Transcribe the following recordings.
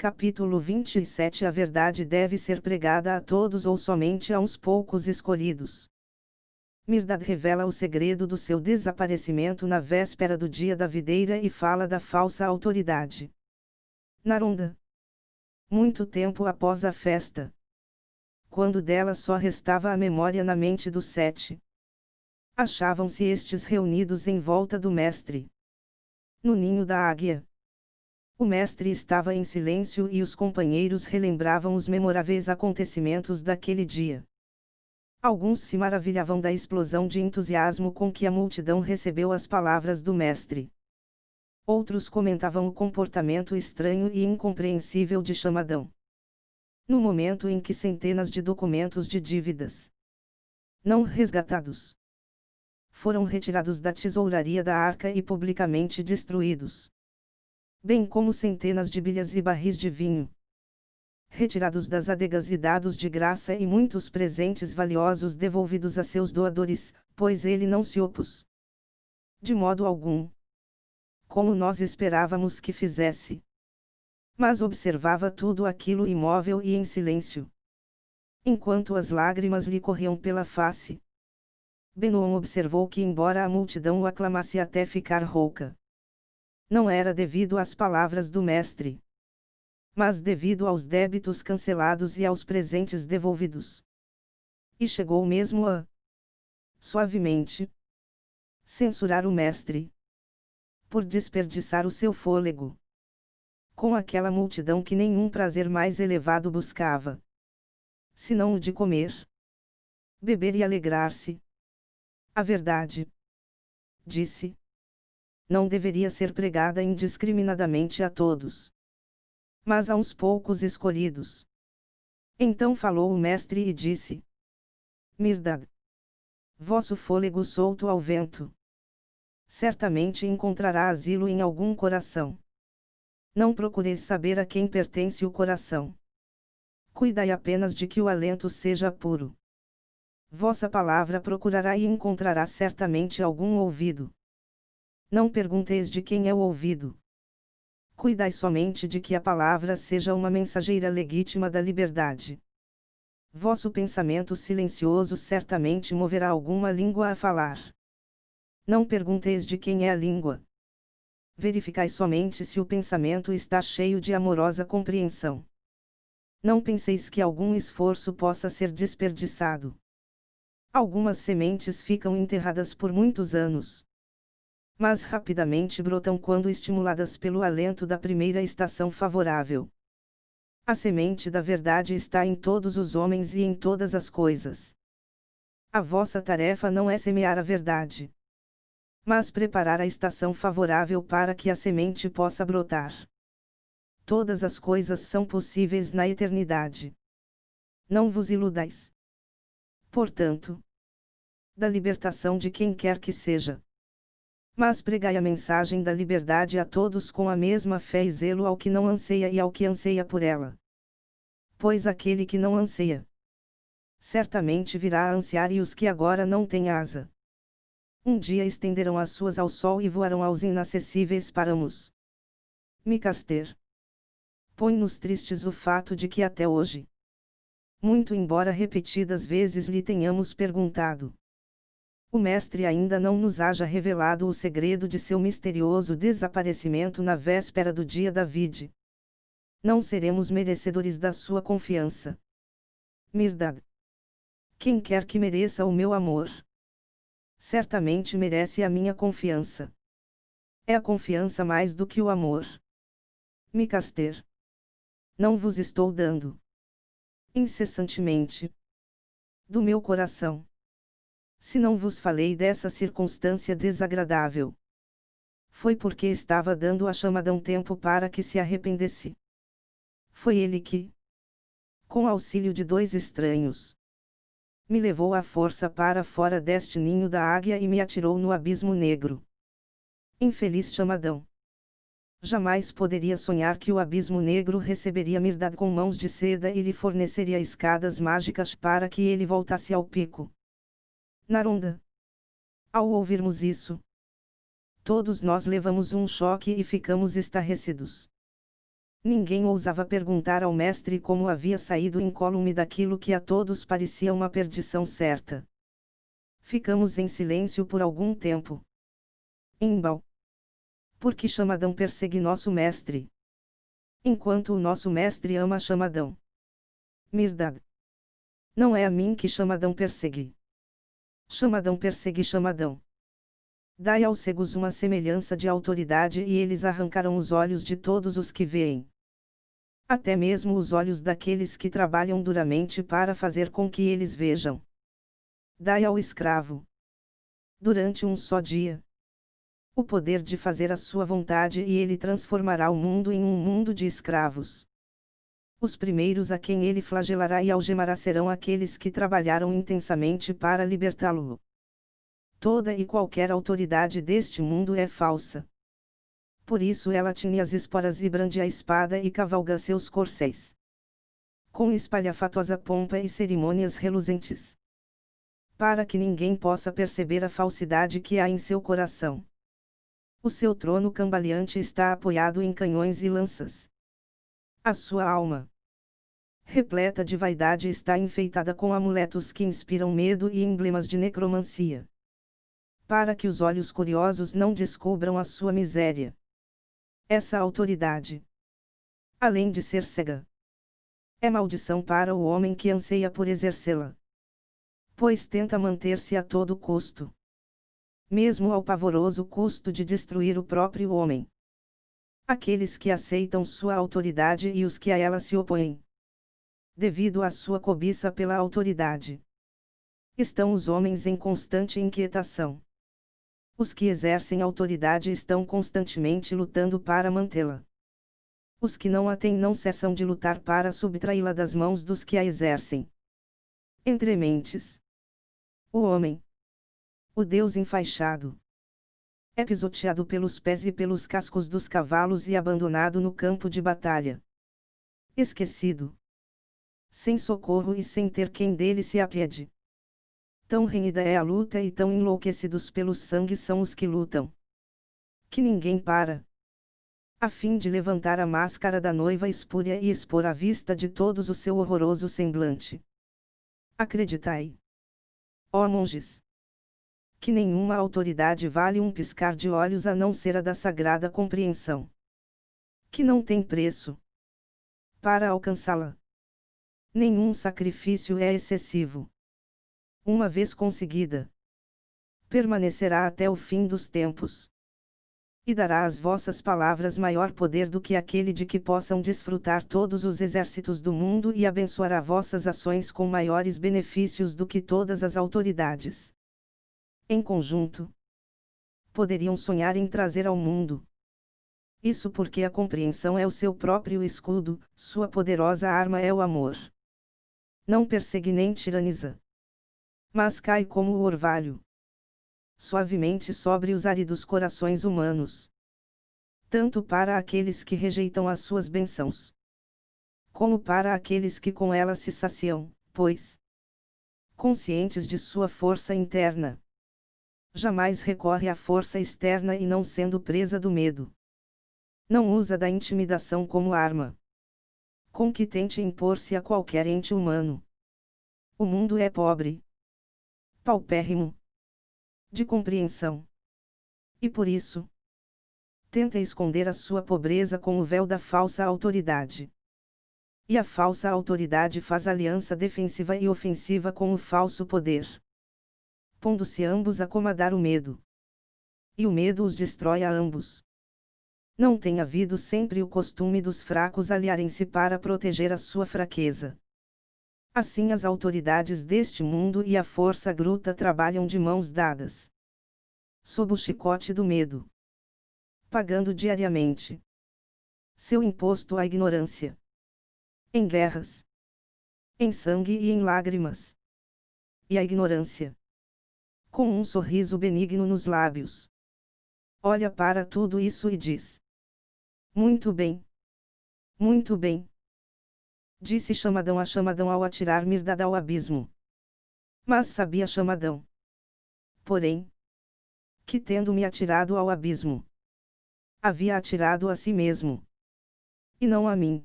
Capítulo 27. A verdade deve ser pregada a todos ou somente a uns poucos escolhidos. Mirdad revela o segredo do seu desaparecimento na véspera do dia da videira e fala da falsa autoridade. Narunda. Muito tempo após a festa, quando dela só restava a memória na mente dos 7, achavam-se estes reunidos em volta do mestre, no ninho da águia. O mestre estava em silêncio e os companheiros relembravam os memoráveis acontecimentos daquele dia. Alguns se maravilhavam da explosão de entusiasmo com que a multidão recebeu as palavras do mestre. Outros comentavam o comportamento estranho e incompreensível de Chamadão. No momento em que centenas de documentos de dívidas não resgatados foram retirados da tesouraria da arca e publicamente destruídos, bem como centenas de bilhas e barris de vinho retirados das adegas e dados de graça e muitos presentes valiosos devolvidos a seus doadores, pois ele não se opôs de modo algum, como nós esperávamos que fizesse, mas observava tudo aquilo imóvel e em silêncio, enquanto as lágrimas lhe corriam pela face. Benoam observou que, embora a multidão o aclamasse até ficar rouca, não era devido às palavras do mestre, mas devido aos débitos cancelados e aos presentes devolvidos. E chegou mesmo a, suavemente, censurar o mestre por desperdiçar o seu fôlego com aquela multidão que nenhum prazer mais elevado buscava, senão o de comer, beber e alegrar-se. A verdade, disse, não deveria ser pregada indiscriminadamente a todos, mas a uns poucos escolhidos. Então falou o mestre e disse: Mirdad, vosso fôlego solto ao vento certamente encontrará asilo em algum coração. Não procureis saber a quem pertence o coração. Cuidai apenas de que o alento seja puro. Vossa palavra procurará e encontrará certamente algum ouvido. Não pergunteis de quem é o ouvido. Cuidai somente de que a palavra seja uma mensageira legítima da liberdade. Vosso pensamento silencioso certamente moverá alguma língua a falar. Não pergunteis de quem é a língua. Verificai somente se o pensamento está cheio de amorosa compreensão. Não penseis que algum esforço possa ser desperdiçado. Algumas sementes ficam enterradas por muitos anos, mas rapidamente brotam quando estimuladas pelo alento da primeira estação favorável. A semente da verdade está em todos os homens e em todas as coisas. A vossa tarefa não é semear a verdade, mas preparar a estação favorável para que a semente possa brotar. Todas as coisas são possíveis na eternidade. Não vos iludais, portanto, da libertação de quem quer que seja, mas pregai a mensagem da liberdade a todos com a mesma fé e zelo ao que não anseia e ao que anseia por ela. Pois aquele que não anseia, certamente virá a ansiar, e os que agora não têm asa, um dia estenderão as suas ao sol e voarão aos inacessíveis páramos. Micaster. Põe-nos tristes o fato de que até hoje, muito embora repetidas vezes lhe tenhamos perguntado, o mestre ainda não nos haja revelado o segredo de seu misterioso desaparecimento na véspera do dia da vide. Não seremos merecedores da sua confiança. Mirdad. Quem quer que mereça o meu amor, certamente merece a minha confiança. É a confiança mais do que o amor. Micaster. Não vos estou dando incessantemente do meu coração. Se não vos falei dessa circunstância desagradável, foi porque estava dando a Chamadão tempo para que se arrependesse. Foi ele que, com auxílio de 2 estranhos, me levou à força para fora deste ninho da águia e me atirou no abismo negro. Infeliz Chamadão! Jamais poderia sonhar que o abismo negro receberia Mirdad com mãos de seda e lhe forneceria escadas mágicas para que ele voltasse ao pico. Narunda. Ao ouvirmos isso, todos nós levamos um choque e ficamos estarrecidos. Ninguém ousava perguntar ao mestre como havia saído incólume daquilo que a todos parecia uma perdição certa. Ficamos em silêncio por algum tempo. Imbal. Por que Chamadão persegue nosso mestre? Enquanto o nosso mestre ama Chamadão. Mirdad. Não é a mim que Chamadão persegue. Chamadão persegue Chamadão. Dai aos cegos uma semelhança de autoridade e eles arrancarão os olhos de todos os que veem. Até mesmo os olhos daqueles que trabalham duramente para fazer com que eles vejam. Dai ao escravo, durante um só dia, o poder de fazer a sua vontade e ele transformará o mundo em um mundo de escravos. Os primeiros a quem ele flagelará e algemará serão aqueles que trabalharam intensamente para libertá-lo. Toda e qualquer autoridade deste mundo é falsa. Por isso ela tine as esporas e brande a espada e cavalga seus corcéis. Com espalhafatosa pompa e cerimônias reluzentes. Para que ninguém possa perceber a falsidade que há em seu coração. O seu trono cambaleante está apoiado em canhões e lanças. A sua alma, repleta de vaidade, está enfeitada com amuletos que inspiram medo e emblemas de necromancia. Para que os olhos curiosos não descubram a sua miséria. Essa autoridade, além de ser cega, é maldição para o homem que anseia por exercê-la. Pois tenta manter-se a todo custo. Mesmo ao pavoroso custo de destruir o próprio homem. Aqueles que aceitam sua autoridade e os que a ela se opõem. Devido à sua cobiça pela autoridade, estão os homens em constante inquietação. Os que exercem autoridade estão constantemente lutando para mantê-la. Os que não a têm não cessam de lutar para subtraí-la das mãos dos que a exercem. Entre mentes, o homem, o Deus enfaixado, é pisoteado pelos pés e pelos cascos dos cavalos e abandonado no campo de batalha. Esquecido. Sem socorro e sem ter quem dele se apiede. Tão renhida é a luta e tão enlouquecidos pelo sangue são os que lutam. Que ninguém para. A fim de levantar a máscara da noiva espúria e expor à vista de todos o seu horroroso semblante. Acreditai, ó monges, que nenhuma autoridade vale um piscar de olhos a não ser a da sagrada compreensão. Que não tem preço. Para alcançá-la, nenhum sacrifício é excessivo. Uma vez conseguida, permanecerá até o fim dos tempos. E dará às vossas palavras maior poder do que aquele de que possam desfrutar todos os exércitos do mundo e abençoará vossas ações com maiores benefícios do que todas as autoridades. Em conjunto, poderiam sonhar em trazer ao mundo. Isso porque a compreensão é o seu próprio escudo, sua poderosa arma é o amor. Não persegue nem tiraniza. Mas cai como o orvalho. Suavemente sobre os áridos corações humanos. Tanto para aqueles que rejeitam as suas bênçãos, como para aqueles que com elas se saciam, pois, conscientes de sua força interna, jamais recorre à força externa e não sendo presa do medo. Não usa da intimidação como arma, com que tente impor-se a qualquer ente humano. O mundo é pobre, paupérrimo, de compreensão. E por isso, tenta esconder a sua pobreza com o véu da falsa autoridade. E a falsa autoridade faz aliança defensiva e ofensiva com o falso poder, pondo-se ambos a comandar o medo. E o medo os destrói a ambos. Não tem havido sempre o costume dos fracos aliarem-se para proteger a sua fraqueza. Assim as autoridades deste mundo e a força bruta trabalham de mãos dadas, sob o chicote do medo, pagando diariamente seu imposto à ignorância, em guerras, em sangue e em lágrimas. E a ignorância, com um sorriso benigno nos lábios, olha para tudo isso e diz: muito bem. Muito bem. Disse Chamadão a Chamadão ao atirar Mirdad ao abismo. Mas sabia Chamadão, porém, que tendo-me atirado ao abismo, havia atirado a si mesmo. e não a mim.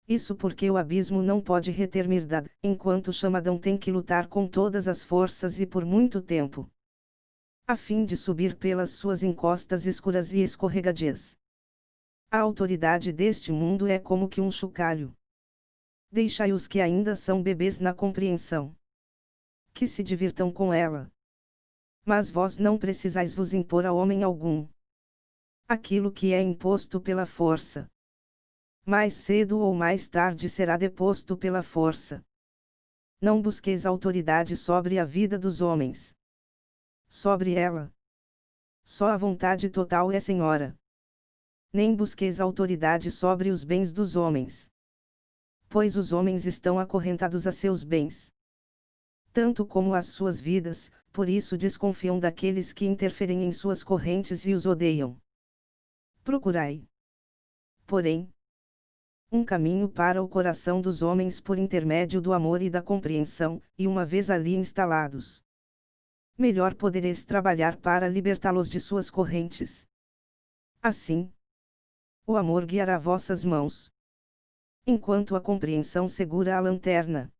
Isso porque o abismo não pode reter Mirdad, enquanto o chamadão tem que lutar com todas as forças e por muito tempo, a fim de subir pelas suas encostas escuras e escorregadias. A autoridade deste mundo é como que um chocalho. Deixai os que ainda são bebês na compreensão, que se divirtam com ela. Mas vós não precisais vos impor a homem algum. Aquilo que é imposto pela força, mais cedo ou mais tarde será deposto pela força. Não busqueis autoridade sobre a vida dos homens. Sobre ela, só a vontade total é senhora. Nem busqueis autoridade sobre os bens dos homens, pois os homens estão acorrentados a seus bens, tanto como às suas vidas, por isso desconfiam daqueles que interferem em suas correntes e os odeiam. Procurai, porém, um caminho para o coração dos homens por intermédio do amor e da compreensão, e uma vez ali instalados, melhor podereis trabalhar para libertá-los de suas correntes. Assim, o amor guiará vossas mãos, enquanto a compreensão segura a lanterna.